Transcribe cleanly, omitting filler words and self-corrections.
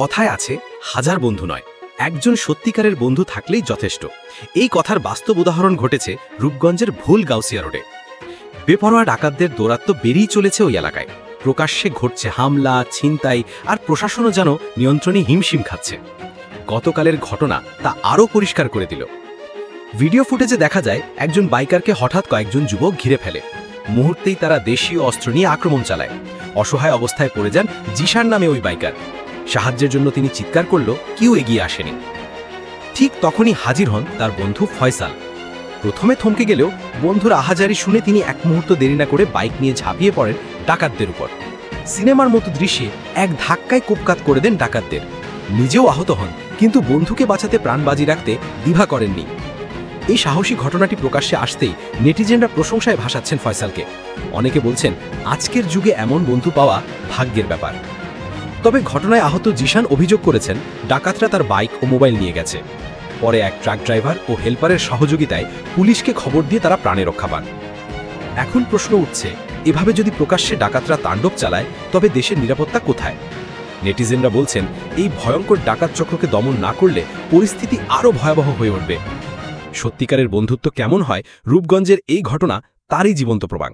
কথায় আছে হাজার বন্ধু নয়, একজন সত্যিকারের বন্ধু থাকলেই যথেষ্ট। এই কথার বাস্তব উদাহরণ ঘটেছে রূপগঞ্জের ভুল গাউসিয়া রোডে। বেপরোয়া ডাকাতদের দৌরাত্ম্য বেরিয়ে চলেছে ওই এলাকায়। প্রকাশ্যে ঘটছে হামলা, ছিনতাই, আর প্রশাসনও যেন নিয়ন্ত্রণে হিমশিম খাচ্ছে। গতকালের ঘটনা তা আরও পরিষ্কার করে দিল। ভিডিও ফুটেজে দেখা যায় একজন বাইকারকে হঠাৎ কয়েকজন যুবক ঘিরে ফেলে। মুহূর্তেই তারা দেশীয় অস্ত্র নিয়ে আক্রমণ চালায়। অসহায় অবস্থায় পড়ে যান জিশান নামে ওই বাইকার। সাহায্যের জন্য তিনি চিৎকার করল, কেউ এগিয়ে আসেনি। ঠিক তখনই হাজির হন তার বন্ধু ফয়সাল। প্রথমে থমকে গেলেও বন্ধুর আহাজারি শুনে তিনি এক মুহূর্ত দেরি না করে বাইক নিয়ে ঝাঁপিয়ে পড়েন ডাকাতদের উপর। সিনেমার মতো দৃশ্যে এক ধাক্কায় কুপকাত করে দেন ডাকাতদের। নিজেও আহত হন, কিন্তু বন্ধুকে বাঁচাতে প্রাণ বাজি রাখতে দ্বিধা করেননি। এই সাহসী ঘটনাটি প্রকাশ্যে আসতেই নেটিজেনরা প্রশংসায় ভাসাচ্ছেন ফয়সালকে। অনেকে বলছেন আজকের যুগে এমন বন্ধু পাওয়া ভাগ্যের ব্যাপার। তবে ঘটনায় আহত জিশান অভিযোগ করেছেন ডাকাতরা তার বাইক ও মোবাইল নিয়ে গেছে। পরে এক ট্রাক ড্রাইভার ও হেলপারের সহযোগিতায় পুলিশকে খবর দিয়ে তারা প্রাণে রক্ষা পান। এখন প্রশ্ন উঠছে, এভাবে যদি প্রকাশ্যে ডাকাতরা তাণ্ডব চালায় তবে দেশের নিরাপত্তা কোথায়? নেটিজেনরা বলছেন এই ভয়ঙ্কর ডাকাত চক্রকে দমন না করলে পরিস্থিতি আরও ভয়াবহ হয়ে উঠবে। সত্যিকারের বন্ধুত্ব কেমন হয়, রূপগঞ্জের এই ঘটনা তারই জীবন্ত প্রমাণ।